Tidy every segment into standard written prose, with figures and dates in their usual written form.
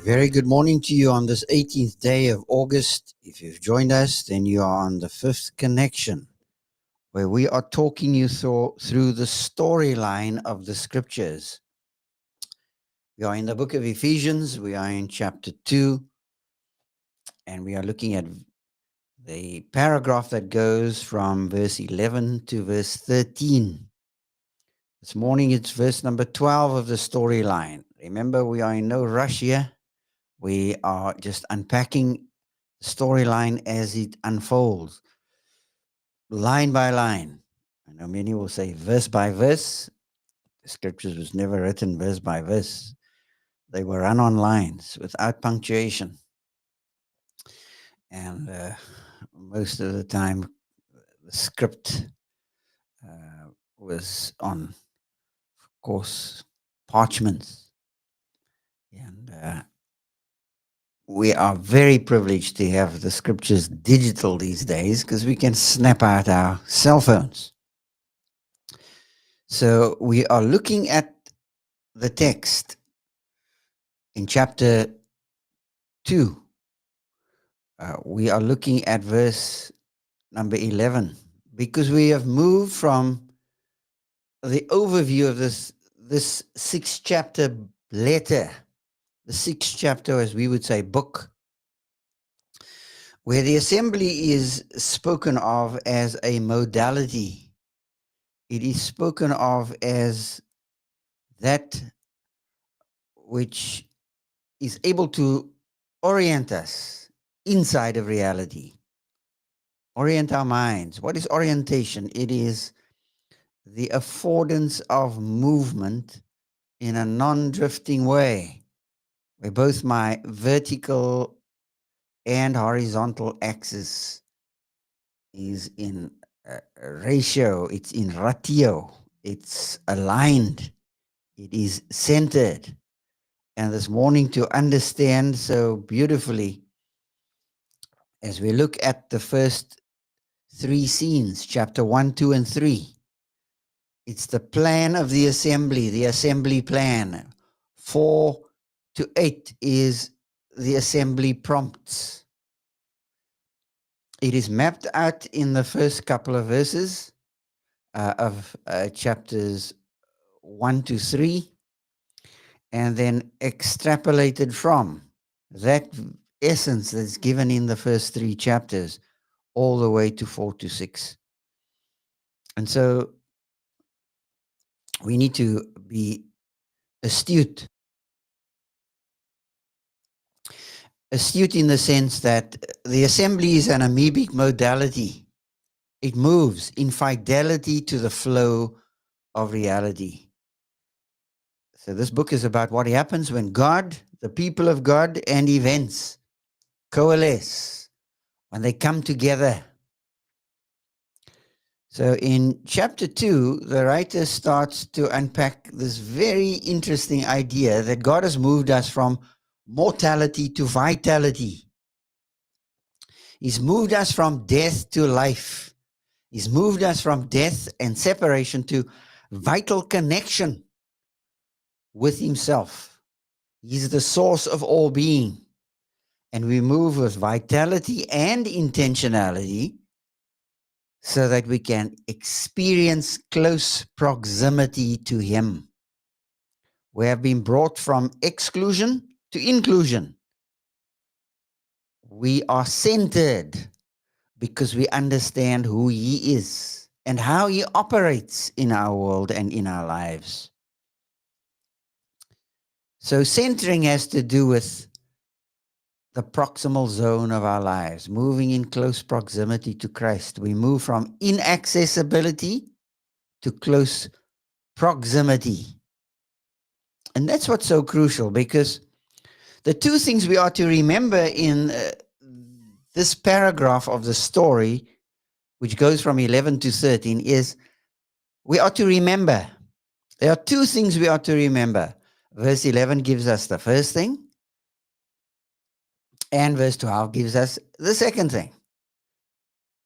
Very good morning to you on this 18th day of August. If you've joined us, then you are on the fifth connection, where we are talking you through the storyline of the scriptures. We are in the book of Ephesians. We are in chapter 2, and we are looking at the paragraph that goes from verse 11 to verse 13. This morning, it's verse number 12 of the storyline. Remember, we are in no rush here. We are just unpacking the storyline as it unfolds, line by line. I know many will say verse by verse. The scriptures was never written verse by verse. They were run on lines without punctuation. And most of the time, the script was on, of course, parchments. And we are very privileged to have the scriptures digital these days because we can snap out our cell phones. So we are looking at the text in chapter 2. We are looking at verse number 11 because we have moved from the overview of this 6th chapter letter, the 6th chapter, as we would say, book, where the assembly is spoken of as a modality. It is spoken of as that which is able to orient us inside of reality, orient our minds. What is orientation? It is the affordance of movement in a non-drifting way, where both my vertical and horizontal axis is in a ratio, it's in ratio, it's aligned, it is centered. And this morning, to understand so beautifully, as we look at the first 3 scenes, chapter 1, 2, and 3, it's the plan of the assembly plan. 4 to 8 is the assembly prompts. It is mapped out in the first couple of verses of chapters 1 to 3, and then extrapolated from that essence that's given in the first 3 chapters all the way to 4 to 6. And so we need to be astute in the sense that the assembly is an amoebic modality. It moves in fidelity to the flow of reality. So this book is about what happens when God, the people of God, and events coalesce, when they come together. So in chapter 2, the writer starts to unpack this very interesting idea that God has moved us from mortality to vitality. He's moved us from death to life. He's moved us from death and separation to vital connection with himself. He's the source of all being. And we move with vitality and intentionality so that we can experience close proximity to him. We have been brought from exclusion to inclusion. We are centered because we understand who he is and how he operates in our world and in our lives. So centering has to do with the proximal zone of our lives, moving in close proximity to Christ. We move from inaccessibility to close proximity. And that's what's so crucial, because the 2 things we are to remember in this paragraph of the story, which goes from 11 to 13, is we are to remember. There are 2 things we are to remember. Verse 11 gives us the first thing, and verse 12 gives us the second thing.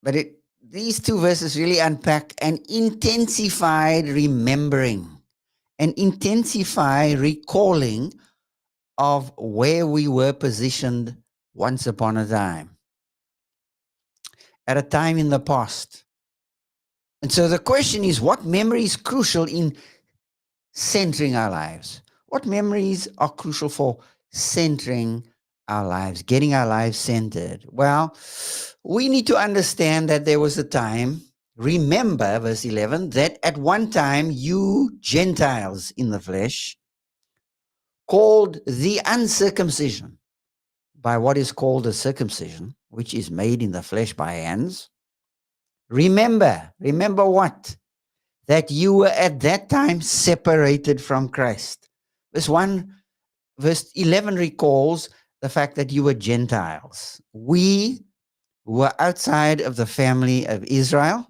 But these 2 verses really unpack an intensified remembering, an intensified recalling of where we were positioned once upon a time, at a time in the past. And so the question is, what memory is crucial in centering our lives? What memories are crucial for centering our lives, getting our lives centered? Well, we need to understand that there was a time, remember, verse 11, that at one time you Gentiles in the flesh, called the uncircumcision by what is called a circumcision, which is made in the flesh by hands. Remember what? That you were at that time separated from Christ. Verse 11 recalls the fact that you were Gentiles. We were outside of the family of Israel,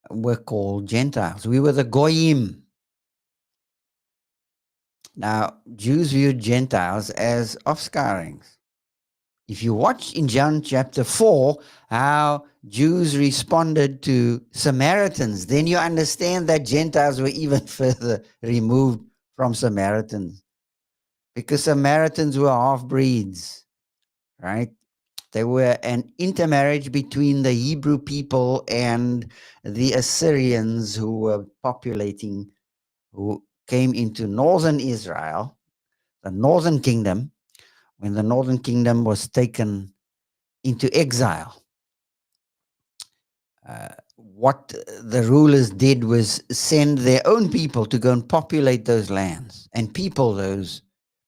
were called Gentiles. We were the Goyim. Now, Jews viewed Gentiles as offscourings. If you watch in John chapter 4 how Jews responded to Samaritans, then you understand that Gentiles were even further removed from Samaritans, because Samaritans were half-breeds, right? They were an intermarriage between the Hebrew people and the Assyrians who were populating, who came into northern Israel, the northern kingdom, when the northern kingdom was taken into exile. What the rulers did was send their own people to go and populate those lands and people those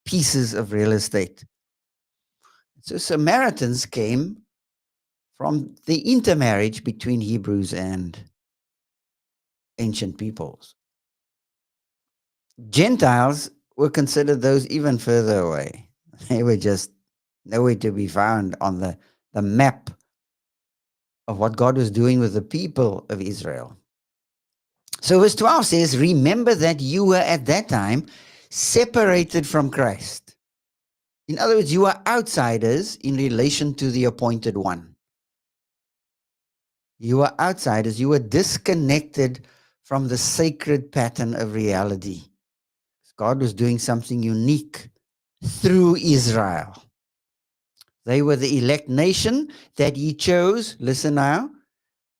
pieces of real estate. So Samaritans came from the intermarriage between Hebrews and ancient peoples. Gentiles were considered those even further away. They were just nowhere to be found on the map of what God was doing with the people of Israel. So verse 12 says, remember that you were at that time separated from Christ. In other words, you are outsiders in relation to the appointed one. You are outsiders. You were disconnected from the sacred pattern of reality. God was doing something unique through Israel. They were the elect nation that he chose, listen now,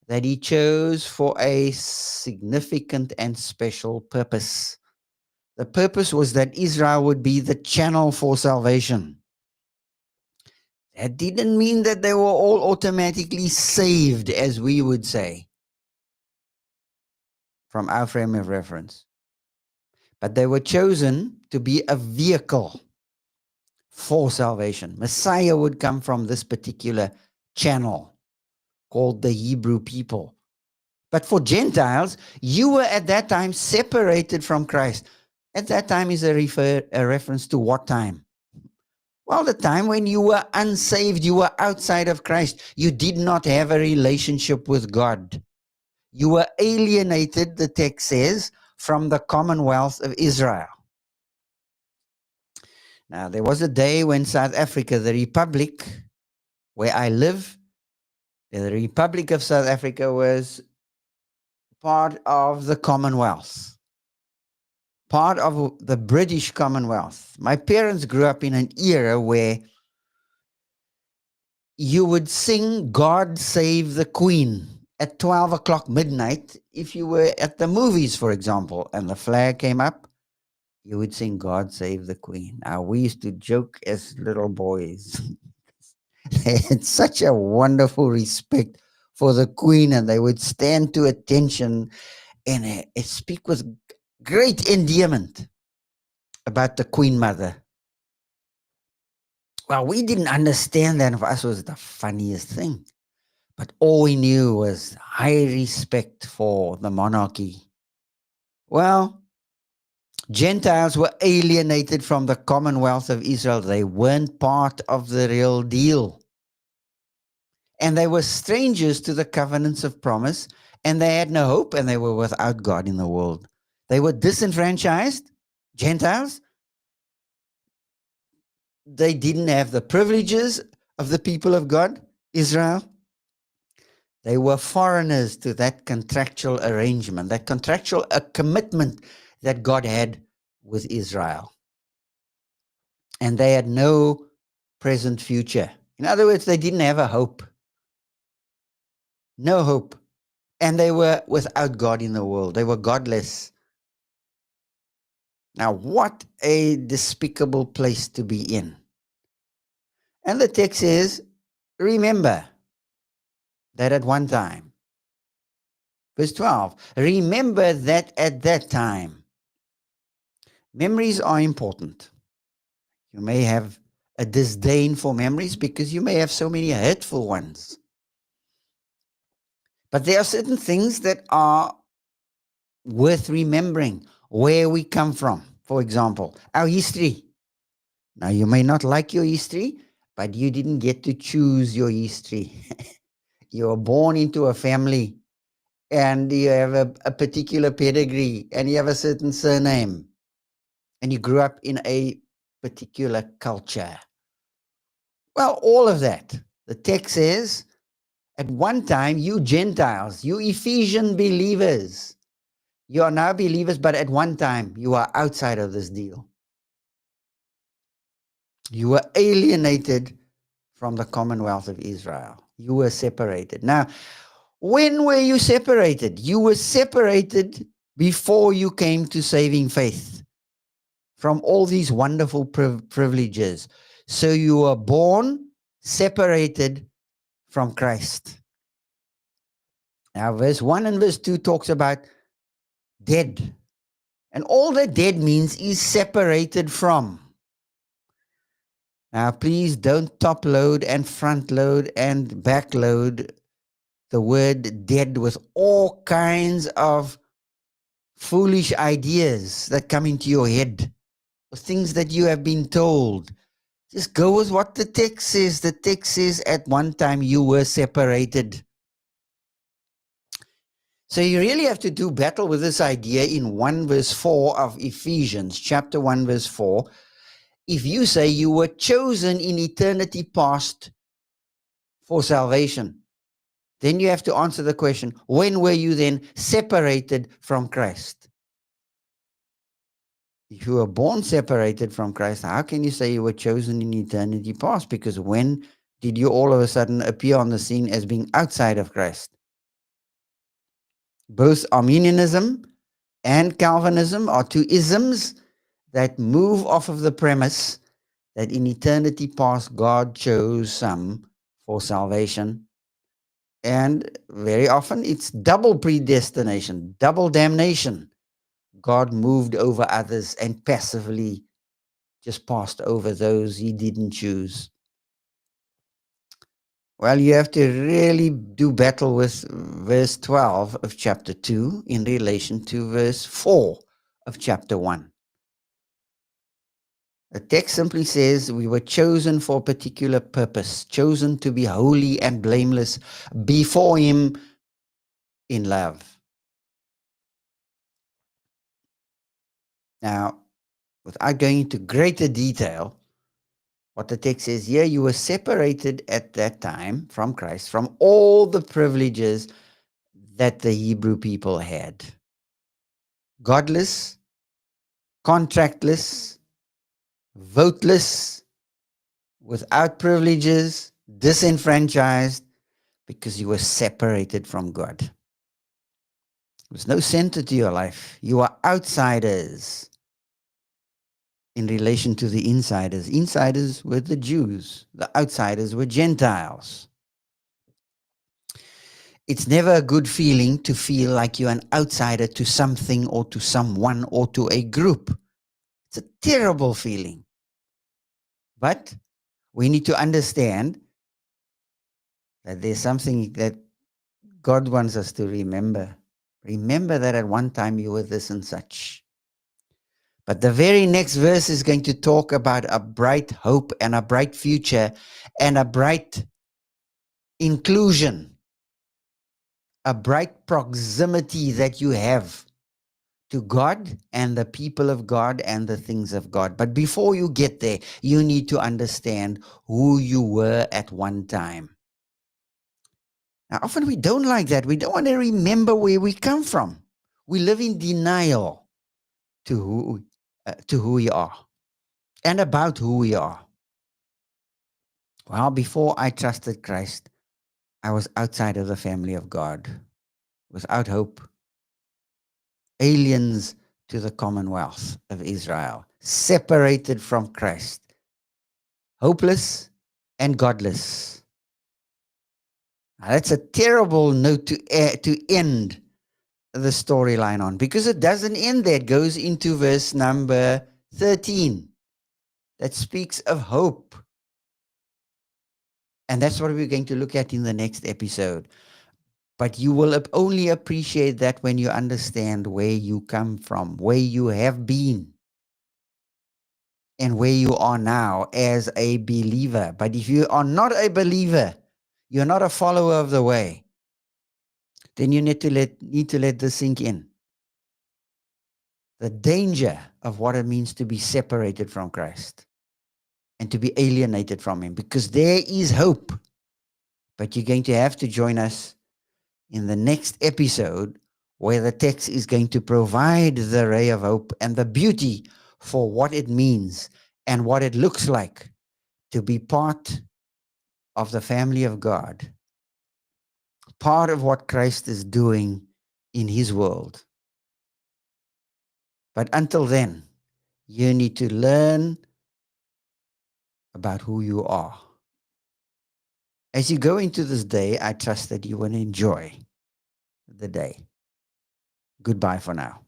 that he chose for a significant and special purpose. The purpose was that Israel would be the channel for salvation. That didn't mean that they were all automatically saved, as we would say, from our frame of reference. But they were chosen to be a vehicle for salvation. Messiah would come from this particular channel called the Hebrew people. But for Gentiles, you were at that time separated from Christ. At that time is a reference to what time? Well, the time when you were unsaved, you were outside of Christ. You did not have a relationship with God. You were alienated, the text says, from the commonwealth of Israel. Now, there was a day when South Africa, the republic where I live, the Republic of South Africa was part of the Commonwealth, part of the British Commonwealth. My parents grew up in an era where you would sing God Save the Queen at 12 o'clock midnight if you were at the movies, for example, and the flag came up. You would sing God Save the Queen. Now, we used to joke as little boys. They had such a wonderful respect for the Queen, and they would stand to attention and speak with great endearment about the Queen Mother. Well, we didn't understand that. For us, it was the funniest thing. But all we knew was high respect for the monarchy. Well, Gentiles were alienated from the commonwealth of Israel. They weren't part of the real deal. And they were strangers to the covenants of promise, and they had no hope, and they were without God in the world. They were disenfranchised, Gentiles. They didn't have the privileges of the people of God, Israel. They were foreigners to that contractual arrangement, that contractual commitment that God had with Israel. and they had no present future. In other words, they didn't have a hope. No hope. And they were without God in the world. They were godless. Now, what a despicable place to be in. And the text says, remember that at one time, verse 12, remember that at that time. Memories are important. You may have a disdain for memories because you may have so many hurtful ones. But there are certain things that are worth remembering, where we come from. For example, our history. Now, you may not like your history, but you didn't get to choose your history. You were born into a family and you have a particular pedigree and you have a certain surname and you grew up in a particular culture. Well, all of that. The text says, at one time, you Gentiles, you Ephesian believers, you are now believers, but at one time, you are outside of this deal. You were alienated from the commonwealth of Israel. You were separated. Now, when were you separated? You were separated before you came to saving faith from all these wonderful privileges. So you were born separated from Christ. Now, verse 1 and verse 2 talks about dead. And all that dead means is separated from. Now, please don't top load and front load and back load the word dead with all kinds of foolish ideas that come into your head, or things that you have been told. Just go with what the text says. The text says at one time you were separated. So you really have to do battle with this idea in 1 verse 4 of Ephesians, chapter 1 verse 4. If you say you were chosen in eternity past for salvation, then you have to answer the question, when were you then separated from Christ? If you were born separated from Christ, how can you say you were chosen in eternity past? Because when did you all of a sudden appear on the scene as being outside of Christ? Both Arminianism and Calvinism are two isms that move off of the premise that in eternity past God chose some for salvation. And very often it's double predestination, double damnation. God moved over others and passively just passed over those he didn't choose. Well, you have to really do battle with verse 12 of chapter 2 in relation to verse 4 of chapter 1. The text simply says we were chosen for a particular purpose, chosen to be holy and blameless before him in love. Now, without going into greater detail, what the text says here, you were separated at that time from Christ, from all the privileges that the Hebrew people had. Godless, contractless, voteless, without privileges, disenfranchised, because you were separated from God. There was no center to your life. You are outsiders in relation to the insiders. Insiders were the Jews. The outsiders were Gentiles. It's never a good feeling to feel like you're an outsider to something or to someone or to a group. It's a terrible feeling. But we need to understand that there's something that God wants us to remember. Remember that at one time you were this and such. But the very next verse is going to talk about a bright hope and a bright future and a bright inclusion, a bright proximity that you have to God and the people of God and the things of God. But before you get there, you need to understand who you were at one time. Now, often we don't like that. We don't want to remember where we come from. We live in denial to who we are. and about who we are. Well, before I trusted Christ, I was outside of the family of God, without hope, aliens to the commonwealth of Israel, separated from Christ, hopeless and godless. Now, that's a terrible note to end the storyline on, because it doesn't end there. It goes into verse number 13 that speaks of hope. And that's what we're going to look at in the next episode. But you will only appreciate that when you understand where you come from, where you have been, and where you are now as a believer. But if you are not a believer, you're not a follower of the way, then you need to let this sink in. The danger of what it means to be separated from Christ and to be alienated from him, because there is hope. But you're going to have to join us in the next episode, where the text is going to provide the ray of hope and the beauty for what it means and what it looks like to be part of the family of God, part of what Christ is doing in his world. But until then, you need to learn about who you are. As you go into this day, I trust that you will enjoy the day. Goodbye for now.